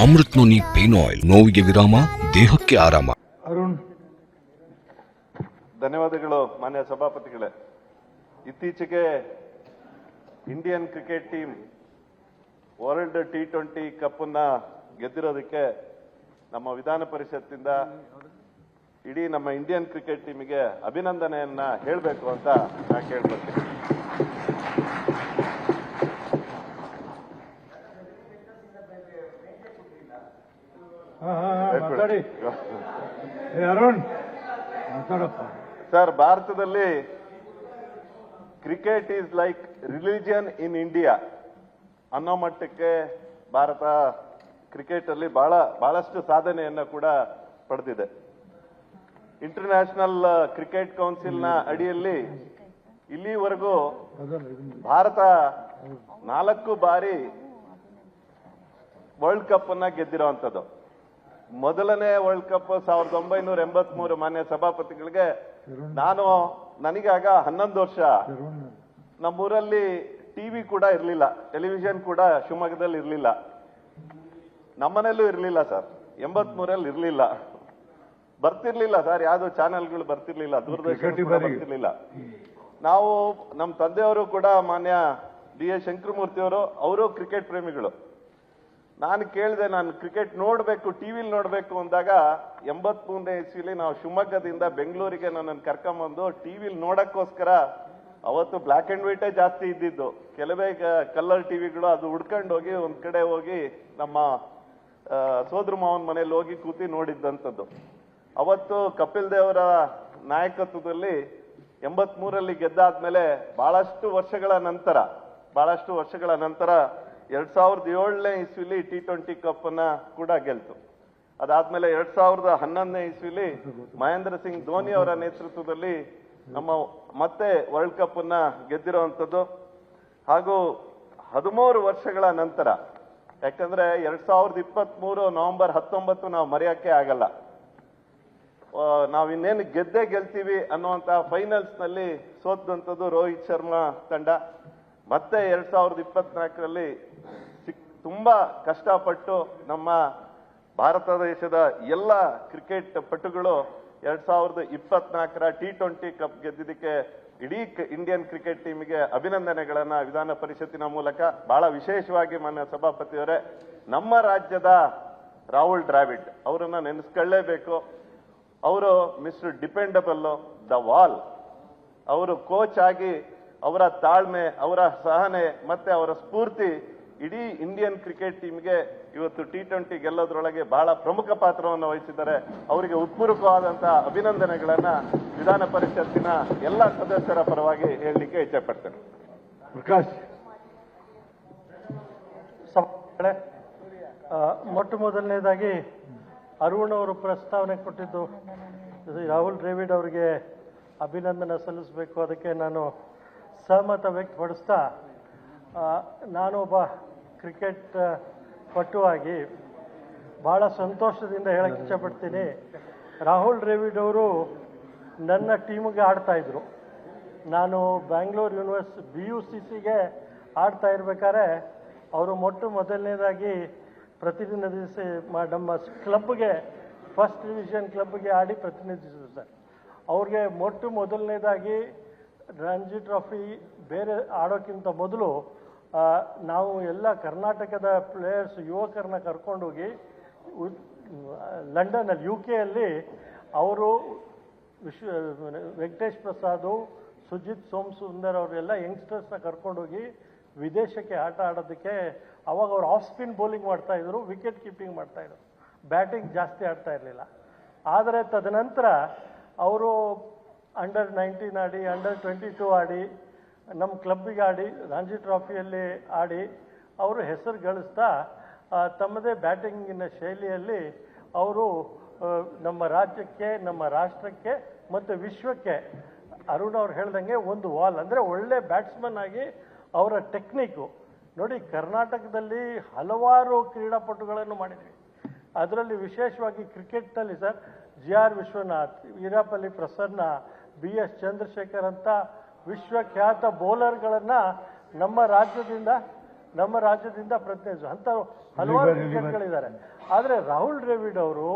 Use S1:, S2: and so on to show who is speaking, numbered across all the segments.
S1: Amrit noni pain oil, ನೋವಿಗೆ ವಿರಾಮ, ದೇಹಕ್ಕೆ ಆರಾಮ.
S2: ಅರುಣ್, ಧನ್ಯವಾದಗಳು ಮಾನ್ಯ ಸಭಾಪತಿಗಳೇ. ಇತ್ತೀಚೆಗೆ Indian cricket team world T20 cup ಅನ್ನ ಗೆದ್ದಿರೋದಕ್ಕೆ ನಮ್ಮ ವಿಧಾನ ಪರಿಷತ್ತಿಂದ ಇಡೀ ನಮ್ಮ ಇಂಡಿಯನ್ ಕ್ರಿಕೆಟ್ ಟೀಮಿಗೆ ಅಭಿನಂದನೆಯನ್ನ ಹೇಳಬೇಕು ಅಂತ ನಾನು ಕೇಳ್ಕೊಳ್ತೀನಿ. ಸರ್, ಭಾರತದಲ್ಲಿ cricket is like religion in India ಅನ್ನೋ ಮಟ್ಟಕ್ಕೆ ಭಾರತ ಕ್ರಿಕೆಟ್ ಅಲ್ಲಿ ಬಹಳಷ್ಟು ಸಾಧನೆಯನ್ನ ಕೂಡ ಪಡೆದಿದೆ. ಇಂಟರ್ನ್ಯಾಷನಲ್ ಕ್ರಿಕೆಟ್ ಕೌನ್ಸಿಲ್ನ ಅಡಿಯಲ್ಲಿ ಇಲ್ಲಿವರೆಗೂ ಭಾರತ 4 ಬಾರಿ ವರ್ಲ್ಡ್ ಕಪ್ ಅನ್ನ ಗೆದ್ದಿರುವಂತದ್ದು. ಮೊದಲನೇ ವರ್ಲ್ಡ್ ಕಪ್ 1983 ಮಾನ್ಯ ಸಭಾಪತಿಗಳಿಗೆ ನನಗಾಗ 11 ವರ್ಷ. ನಮ್ಮೂರಲ್ಲಿ ಟಿವಿ ಕೂಡ ಇರಲಿಲ್ಲ, ಟೆಲಿವಿಷನ್ ಕೂಡ ಶಿವಮೊಗ್ಗದಲ್ಲಿ ಇರಲಿಲ್ಲ, ನಮ್ಮನೆಯಲ್ಲೂ ಇರಲಿಲ್ಲ ಸರ್. 83ರಲ್ಲಿ ಇರಲಿಲ್ಲ, ಬರ್ತಿರ್ಲಿಲ್ಲ ಸರ್, ಯಾವ್ದು ಚಾನೆಲ್ಗಳು ಬರ್ತಿರ್ಲಿಲ್ಲ, ದೂರದರ್ಶನ ಬರ್ತಿರ್ಲಿಲ್ಲ. ನಾವು ನಮ್ಮ ತಂದೆಯವರು ಕೂಡ ಮಾನ್ಯ D.A. ಶಂಕರಮೂರ್ತಿ ಅವರು ಕ್ರಿಕೆಟ್ ಪ್ರೇಮಿಗಳು. ನಾನು ಕೇಳಿದೆ, ನಾನು ಕ್ರಿಕೆಟ್ ನೋಡ್ಬೇಕು, ಟಿವಿಲಿ ನೋಡ್ಬೇಕು ಅಂದಾಗ 83ನೇ ಇಸ್ವಿಲಿ ನಾವು ಶಿವಮೊಗ್ಗದಿಂದ ಬೆಂಗಳೂರಿಗೆ ನನ್ನನ್ನು ಕರ್ಕೊಂಬಂದು ಟಿವಿಲಿ ನೋಡಕ್ಕೋಸ್ಕರ, ಅವತ್ತು ಬ್ಲಾಕ್ ಅಂಡ್ ವೈಟೇ ಜಾಸ್ತಿ ಇದ್ದಿದ್ದು, ಕೆಲವೇ ಕಲರ್ ಟಿವಿಗಳು, ಅದು ಹುಡ್ಕೊಂಡು ಹೋಗಿ ಒಂದ್ ಕಡೆ ಹೋಗಿ ನಮ್ಮ ಸೋದರ ಮಾವನ ಮನೇಲಿ ಹೋಗಿ ಕೂತಿ ನೋಡಿದ್ದಂಥದ್ದು. ಅವತ್ತು ಕಪಿಲ್ ದೇವರ ನಾಯಕತ್ವದಲ್ಲಿ 83ರಲ್ಲಿ ಗೆದ್ದಾದ್ಮೇಲೆ ಬಹಳಷ್ಟು ವರ್ಷಗಳ ನಂತರ 2007ನೇ ಇಸ್ವಿಲಿ T20 ಕಪ್ ಅನ್ನ ಕೂಡ ಗೆಲ್ತು. ಅದಾದ್ಮೇಲೆ 2011ನೇ ಇಸ್ವಿಲಿ ಮಹೇಂದ್ರ ಸಿಂಗ್ ಧೋನಿ ಅವರ ನೇತೃತ್ವದಲ್ಲಿ ನಮ್ಮ ಮತ್ತೆ ವರ್ಲ್ಡ್ ಕಪ್ ಅನ್ನ ಗೆದ್ದಿರುವಂತದ್ದು. ಹಾಗೂ 13 ವರ್ಷಗಳ ನಂತರ, ಯಾಕಂದ್ರೆ 2023 ನವೆಂಬರ್ 19 ನಾವು ಮರೆಯಕ್ಕೆ ಆಗಲ್ಲ. ನಾವಿನ್ನೇನು ಗೆಲ್ತೀವಿ ಅನ್ನುವಂತ ಫೈನಲ್ಸ್ ನಲ್ಲಿ ಸೋತಂತದ್ದು ರೋಹಿತ್ ಶರ್ಮಾ ತಂಡ. ಮತ್ತೆ 2024ರಲ್ಲಿ ತುಂಬಾ ಕಷ್ಟಪಟ್ಟು ನಮ್ಮ ಭಾರತ ದೇಶದ ಎಲ್ಲ ಕ್ರಿಕೆಟ್ ಪಟುಗಳು 2024ರ T20 ಕಪ್ ಗೆದ್ದಿದ್ದಕ್ಕೆ ಇಡೀ ಇಂಡಿಯನ್ ಕ್ರಿಕೆಟ್ ಟೀಮಿಗೆ ಅಭಿನಂದನೆಗಳನ್ನ ವಿಧಾನ ಪರಿಷತ್ತಿನ ಮೂಲಕ, ಬಹಳ ವಿಶೇಷವಾಗಿ ಮಾನ್ಯ ಸಭಾಪತಿಯವರೇ, ನಮ್ಮ ರಾಜ್ಯದ ರಾಹುಲ್ ದ್ರಾವಿಡ್ ಅವರನ್ನ ನೆನೆಸ್ಕೊಳ್ಳೇಬೇಕು. ಅವರು ಮಿಸ್ಟರ್ ಡಿಪೆಂಡಬಲ್, ದ ವಾಲ್. ಅವರು ಕೋಚ್ ಆಗಿ ಅವರ ತಾಳ್ಮೆ, ಅವರ ಸಹನೆ ಮತ್ತೆ ಅವರ ಸ್ಫೂರ್ತಿ ಇಡೀ ಇಂಡಿಯನ್ ಕ್ರಿಕೆಟ್ ಟೀಮ್ಗೆ ಇವತ್ತು T20 ಗೆಲ್ಲೋದ್ರೊಳಗೆ ಬಹಳ ಪ್ರಮುಖ ಪಾತ್ರವನ್ನು ವಹಿಸಿದ್ದಾರೆ. ಅವರಿಗೆ ಉತ್ಪೂರ್ವಕವಾದಂತಹ ಅಭಿನಂದನೆಗಳನ್ನ ವಿಧಾನ ಪರಿಷತ್ತಿನ ಎಲ್ಲ ಸದಸ್ಯರ ಪರವಾಗಿ ಹೇಳಲಿಕ್ಕೆ ಇಚ್ಛೆಪಡ್ತೇನೆ.
S3: ಪ್ರಕಾಶ್, ಮೊಟ್ಟ ಮೊದಲನೇದಾಗಿ ಅರುಣ್ ಅವರು ಪ್ರಸ್ತಾವನೆ ಕೊಟ್ಟಿದ್ದು ರಾಹುಲ್ ದ್ರಾವಿಡ್ ಅವರಿಗೆ ಅಭಿನಂದನೆ ಸಲ್ಲಿಸಬೇಕು, ಅದಕ್ಕೆ ನಾನು ಸಹಮತ ವ್ಯಕ್ತಪಡಿಸ್ತಾ, ನಾನು ಒಬ್ಬ ಕ್ರಿಕೆಟ್ ಪಟುವಾಗಿ ಬಹಳ ಸಂತೋಷದಿಂದ ಹೇಳಕ್ಕೆ ಇಷ್ಟಪಡ್ತೀನಿ. ರಾಹುಲ್ ದ್ರಾವಿಡ್ ಅವರು ನನ್ನ ಟೀಮಿಗೆ ಆಡ್ತಾ ಇದ್ರು. ನಾನು ಬ್ಯಾಂಗ್ಳೂರು BUCCಗೆ ಆಡ್ತಾ ಇರ್ಬೇಕಾದ್ರೆ ಅವರು ಮೊದಲನೇದಾಗಿ ಪ್ರತಿನಿಧಿಸಿ ನಮ್ಮ ಕ್ಲಬ್ಗೆ, ಫಸ್ಟ್ ಡಿವಿಷನ್ ಕ್ಲಬ್ಗೆ ಆಡಿ ಪ್ರತಿನಿಧಿಸಿದ್ರು ಸರ್. ಅವ್ರಿಗೆ ಮೊದಲನೇದಾಗಿ ರಣಜಿ ಟ್ರಾಫಿ ಬೇರೆ ಆಡೋಕ್ಕಿಂತ ಮೊದಲು ನಾವು ಎಲ್ಲ ಕರ್ನಾಟಕದ ಪ್ಲೇಯರ್ಸ್ ಯುವಕರನ್ನ ಕರ್ಕೊಂಡೋಗಿ ಲಂಡನ್ನಲ್ಲಿ UK ಅವರು ವೆಂಕಟೇಶ್ ಪ್ರಸಾದ್, ಸುಜಿತ್ ಸೋಮಸುಂದರ್ ಅವರೆಲ್ಲ ಯಂಗ್ಸ್ಟರ್ಸ್ನ ಕರ್ಕೊಂಡೋಗಿ ವಿದೇಶಕ್ಕೆ ಆಟ ಆಡೋದಕ್ಕೆ, ಅವಾಗ ಅವ್ರು ಆಫ್ ಸ್ಪಿನ್ ಬೌಲಿಂಗ್ ಮಾಡ್ತಾ ಇದ್ರು, ವಿಕೆಟ್ ಕೀಪಿಂಗ್ ಮಾಡ್ತಾ ಇದ್ರು, ಬ್ಯಾಟಿಂಗ್ ಜಾಸ್ತಿ ಆಡ್ತಾ ಇರಲಿಲ್ಲ. ಆದರೆ ತದನಂತರ ಅವರು ಅಂಡರ್ 19 ಆಡಿ, ಅಂಡರ್ 22 ಆಡಿ, ನಮ್ಮ ಕ್ಲಬ್ಬಿಗೆ ಆಡಿ, ರಣಜಿ ಟ್ರಾಫಿಯಲ್ಲಿ ಆಡಿ ಅವರು ಹೆಸರು ಗಳಿಸ್ತಾ ತಮ್ಮದೇ ಬ್ಯಾಟಿಂಗಿನ ಶೈಲಿಯಲ್ಲಿ ಅವರು ನಮ್ಮ ರಾಜ್ಯಕ್ಕೆ, ನಮ್ಮ ರಾಷ್ಟ್ರಕ್ಕೆ ಮತ್ತು ವಿಶ್ವಕ್ಕೆ, ಅರುಣ್ ಅವ್ರು ಹೇಳ್ದಂಗೆ ಒಂದು ವಾಲ್, ಅಂದರೆ ಒಳ್ಳೆ ಬ್ಯಾಟ್ಸ್ಮನ್ ಆಗಿ ಅವರ ಟೆಕ್ನಿಕ್ಕು ನೋಡಿ. ಕರ್ನಾಟಕದಲ್ಲಿ ಹಲವಾರು ಕ್ರೀಡಾಪಟುಗಳನ್ನು ಮಾಡಿದ್ವಿ. ಅದರಲ್ಲಿ ವಿಶೇಷವಾಗಿ ಕ್ರಿಕೆಟ್ನಲ್ಲಿ sir GR Vishwanath, Veerapalli Prasanna, BS Chandrashekhar ಅಂತ ವಿಶ್ವಖ್ಯಾತ ಬೌಲರ್ಗಳನ್ನು ನಮ್ಮ ರಾಜ್ಯದಿಂದ ನಮ್ಮ ರಾಜ್ಯದಿಂದ ಪ್ರತಿನಿಧಿಸುವ ಅಂತ ಹಲವಾರು ಕ್ರಿಕೆಟ್ಗಳಿದ್ದಾರೆ. ಆದರೆ ರಾಹುಲ್ ದ್ರಾವಿಡ್ ಅವರು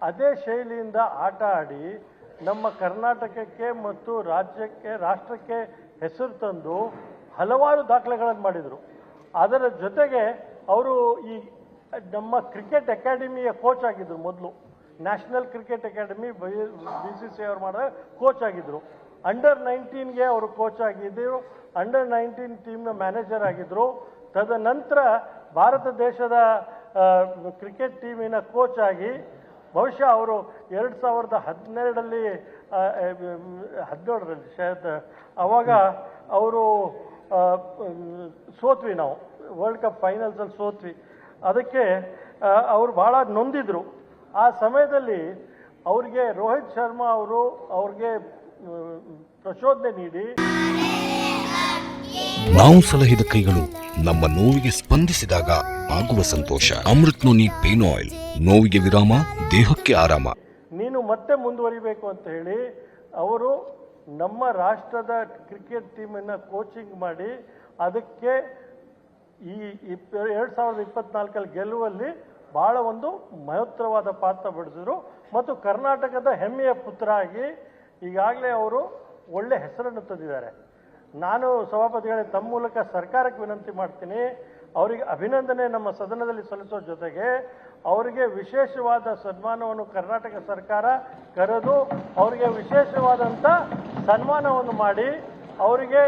S3: ಅದೇ ಶೈಲಿಯಿಂದ ಆಟ ಆಡಿ ನಮ್ಮ ಕರ್ನಾಟಕಕ್ಕೆ ಮತ್ತು ರಾಷ್ಟ್ರಕ್ಕೆ ಹೆಸರು ತಂದು ಹಲವಾರು ದಾಖಲೆಗಳನ್ನು ಮಾಡಿದರು. ಅದರ ಜೊತೆಗೆ ಅವರು ಈ ನಮ್ಮ ಕ್ರಿಕೆಟ್ ಅಕಾಡೆಮಿಯ ಕೋಚ್ ಆಗಿದ್ರು. ಮೊದಲು ನ್ಯಾಷನಲ್ ಕ್ರಿಕೆಟ್ ಅಕಾಡೆಮಿ BCCI ಅವರು ಮಾಡಿದ ಕೋಚ್ ಆಗಿದ್ರು. ಅಂಡರ್-19ಗೆ ಅವರು ಕೋಚ್ ಆಗಿದ್ದರು. ಅಂಡರ್-19 ಟೀಮ್ನ ಮ್ಯಾನೇಜರ್ ಆಗಿದ್ರು. ತದನಂತರ ಭಾರತ ದೇಶದ ಕ್ರಿಕೆಟ್ ಟೀಮಿನ ಕೋಚ್ ಆಗಿ ಬಹುಶಃ ಅವರು 2012ರಲ್ಲಿ 17ರಲ್ಲಿ ಶಾಯದ್ ಅವಾಗ ಅವರು ಸೋತ್ವಿ, ನಾವು ವರ್ಲ್ಡ್ ಕಪ್ ಫೈನಲ್ಸಲ್ಲಿ ಸೋತ್ವಿ. ಅದಕ್ಕೆ ಅವರು ಬಹಳ ನೊಂದಿದ್ರು. ಆ ಸಮಯದಲ್ಲಿ ಅವ್ರಿಗೆ ರೋಹಿತ್ ಶರ್ಮಾ ಅವರು ಅವ್ರಿಗೆ ಪ್ರಚೋದನೆ ನೀಡಿ,
S1: ನಾವು ಸಲಹಿದ ಕೈಗಳು ನಮ್ಮ ನೋವಿಗೆ ಸ್ಪಂದಿಸಿದಾಗ ಆಗುವ ಸಂತೋಷ. ಅಮೃತ್ ನೋನಿ ಪೇನ್ ಆಯಿಲ್, ನೋವಿಗೆ ವಿರಾಮ, ದೇಹಕ್ಕೆ ಆರಾಮ.
S3: ನೀನು ಮತ್ತೆ ಮುಂದುವರಿಬೇಕು ಅಂತ ಹೇಳಿ ಅವರು ನಮ್ಮ ರಾಷ್ಟ್ರದ ಕ್ರಿಕೆಟ್ ಟೀಮನ್ನು ಕೋಚಿಂಗ್ ಮಾಡಿ ಅದಕ್ಕೆ ಈ 2024 ಗೆಲ್ಲುವಲ್ಲಿ ಬಹಳ ಒಂದು ಮಹತ್ತರವಾದ ಪಾತ್ರ ವಹಿಸಿದ್ರು. ಮತ್ತು ಕರ್ನಾಟಕದ ಹೆಮ್ಮೆಯ ಪುತ್ರ ಆಗಿ ಈಗಾಗಲೇ ಅವರು ಒಳ್ಳೆ ಹೆಸರನ್ನು ತಂದಿದ್ದಾರೆ. ನಾನು ಸಭಾಪತಿಗಳೇ ತಮ್ಮ ಮೂಲಕ ಸರ್ಕಾರಕ್ಕೆ ವಿನಂತಿ ಮಾಡ್ತೀನಿ, ಅವರಿಗೆ ಅಭಿನಂದನೆ ನಮ್ಮ ಸದನದಲ್ಲಿ ಸಲ್ಲಿಸೋ ಜೊತೆಗೆ ಅವರಿಗೆ ವಿಶೇಷವಾದ ಸನ್ಮಾನವನ್ನು ಕರ್ನಾಟಕ ಸರ್ಕಾರ ಕರೆದು ಅವರಿಗೆ ವಿಶೇಷವಾದಂಥ ಸನ್ಮಾನವನ್ನು ಮಾಡಿ ಅವರಿಗೆ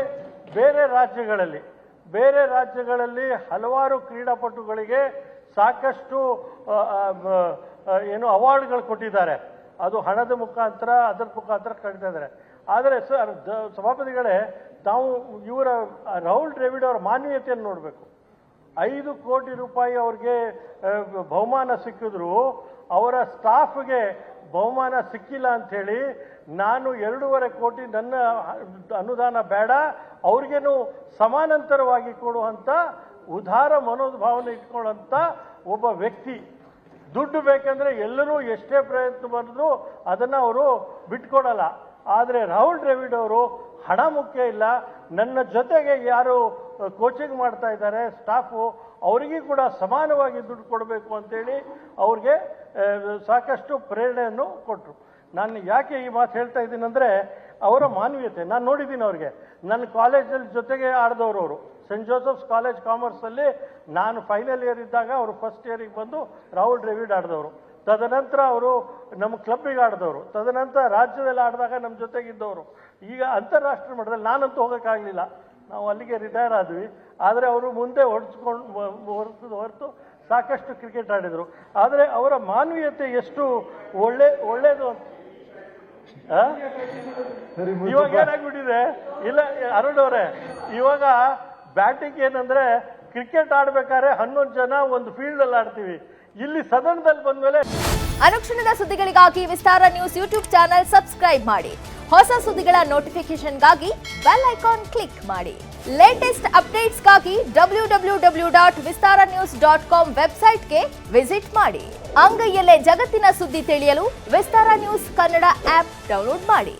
S3: ಬೇರೆ ರಾಜ್ಯಗಳಲ್ಲಿ ಹಲವಾರು ಕ್ರೀಡಾಪಟುಗಳಿಗೆ ಸಾಕಷ್ಟು ಅವಾರ್ಡ್ಗಳು ಕೊಟ್ಟಿದ್ದಾರೆ. ಅದು ಹಣದ ಮುಖಾಂತರ ಅದರ ಮುಖಾಂತರ ಕರೀತಾ ಇದ್ದಾರೆ. ಆದರೆ ಸಭಾಪತಿಗಳೇ, ತಾವು ರಾಹುಲ್ ದ್ರಾವಿಡ್ ಅವರ ಮಾನವೀಯತೆಯನ್ನು ನೋಡಬೇಕು. 5 ಕೋಟಿ ರೂಪಾಯಿ ಅವ್ರಿಗೆ ಬಹುಮಾನ ಸಿಕ್ಕಿದ್ರು ಅವರ ಸ್ಟಾಫ್ಗೆ ಬಹುಮಾನ ಸಿಕ್ಕಿಲ್ಲ ಅಂಥೇಳಿ ನಾನು 2.5 ಕೋಟಿ ನನ್ನ ಅನುದಾನ ಬೇಡ, ಅವ್ರಿಗೇನು ಸಮಾನಾಂತರವಾಗಿ ಕೊಡುವಂಥ ಉದಾರ ಮನೋಭಾವನೆ ಇಟ್ಕೊಳ್ಳುವಂಥ ಒಬ್ಬ ವ್ಯಕ್ತಿ. ದುಡ್ಡು ಬೇಕಂದ್ರೆ ಎಲ್ಲರೂ ಎಷ್ಟೇ ಪ್ರಯತ್ನ ಮಾಡಿದ್ರು ಅದನ್ನು ಅವರು ಬಿಟ್ಕೊಡಲ್ಲ. ಆದರೆ ರಾಹುಲ್ ದ್ರಾವಿಡ್ ಅವರು ಹಣ ಮುಖ್ಯ ಇಲ್ಲ, ನನ್ನ ಜೊತೆಗೆ ಯಾರು ಕೋಚಿಂಗ್ ಮಾಡ್ತಾ ಇದ್ದಾರೆ ಸ್ಟಾಫು ಅವರಿಗೂ ಕೂಡ ಸಮಾನವಾಗಿ ದುಡ್ಡು ಕೊಡಬೇಕು ಅಂತೇಳಿ ಅವ್ರಿಗೆ ಸಾಕಷ್ಟು ಪ್ರೇರಣೆಯನ್ನು ಕೊಟ್ಟರು. ನಾನು ಯಾಕೆ ಈ ಮಾತು ಹೇಳ್ತಾ ಇದ್ದೀನಿ ಅಂದರೆ ಅವರ ಮಾನವೀಯತೆ ನಾನು ನೋಡಿದ್ದೀನಿ. ಅವ್ರಿಗೆ ನನ್ನ ಕಾಲೇಜಲ್ಲಿ ಜೊತೆಗೆ ಆಡಿದವರು ಅವರು. ಸೆಂಟ್ ಜೋಸೆಫ್ಸ್ ಕಾಲೇಜ್ ಕಾಮರ್ಸಲ್ಲಿ ನಾನು ಫೈನಲ್ ಇಯರ್ ಇದ್ದಾಗ ಅವರು ಫಸ್ಟ್ ಇಯರಿಗೆ ಬಂದು ರಾಹುಲ್ ದ್ರಾವಿಡ್ ಆಡಿದವರು. ತದನಂತರ ಅವರು ನಮ್ಮ ಕ್ಲಬ್ಬಿಗೆ ಆಡಿದವರು. ತದನಂತರ ರಾಜ್ಯದಲ್ಲಿ ಆಡಿದಾಗ ನಮ್ಮ ಜೊತೆಗಿದ್ದವರು. ಈಗ ಅಂತಾರಾಷ್ಟ್ರೀಯ ಮಟ್ಟದಲ್ಲಿ ನಾನಂತೂ ಹೋಗೋಕ್ಕಾಗಲಿಲ್ಲ, ನಾವು ಅಲ್ಲಿಗೆ ರಿಟೈರ್ ಆದ್ವಿ. ಆದರೆ ಅವರು ಮುಂದೆ ಹೊರತು ಸಾಕಷ್ಟು ಕ್ರಿಕೆಟ್ ಆಡಿದರು. ಆದರೆ ಅವರ ಮಾನವೀಯತೆ ಎಷ್ಟು ಒಳ್ಳೇದು ಅಂತ ಇವಾಗ ಏನಾಗ್ಬಿಟ್ಟಿದೆ ಇಲ್ಲ ಅರುಣ್ ಅವರೇ, ಇವಾಗ ಬ್ಯಾಟಿಂಗ್ ಏನಂದ್ರೆ ಕ್ರಿಕೆಟ್ ಆಡ್ಬೇಕಾದ್ರೆ 11 ಜನ ಒಂದು ಫೀಲ್ಡ್ ಅಲ್ಲಿ ಆಡ್ತೀವಿ. ಇಲ್ಲಿ ಸದನದಲ್ಲಿ ಬಂದ್ಮೇಲೆ
S4: ಅನುಕ್ಷಣದ ಸುದ್ದಿಗಳಿಗಾಗಿ ವಿಸ್ತಾರ ನ್ಯೂಸ್ ಯೂಟ್ಯೂಬ್ ಚಾನೆಲ್ ಸಬ್ಸ್ಕ್ರೈಬ್ ಮಾಡಿ. ಹೊಸ ಸುದ್ದಿಗಳ ನೋಟಿಫಿಕೇಶನ್ಗಾಗಿ ಬೆಲ್ ಐಕಾನ್ ಕ್ಲಿಕ್ ಮಾಡಿ. ಲೇಟೆಸ್ಟ್ ಅಪ್ಡೇಟ್ಸ್ಗಾಗಿ www.vistaranews.com ವೆಬ್ಸೈಟ್ಗೆ ವಿಸಿಟ್ ಮಾಡಿ. ಅಂಗೈಯಲ್ಲೇ ಜಗತ್ತಿನ ಸುದ್ದಿ ತಿಳಿಯಲು ವಿಸ್ತಾರ ನ್ಯೂಸ್ ಕನ್ನಡ ಆಪ್ ಡೌನ್ಲೋಡ್ ಮಾಡಿ.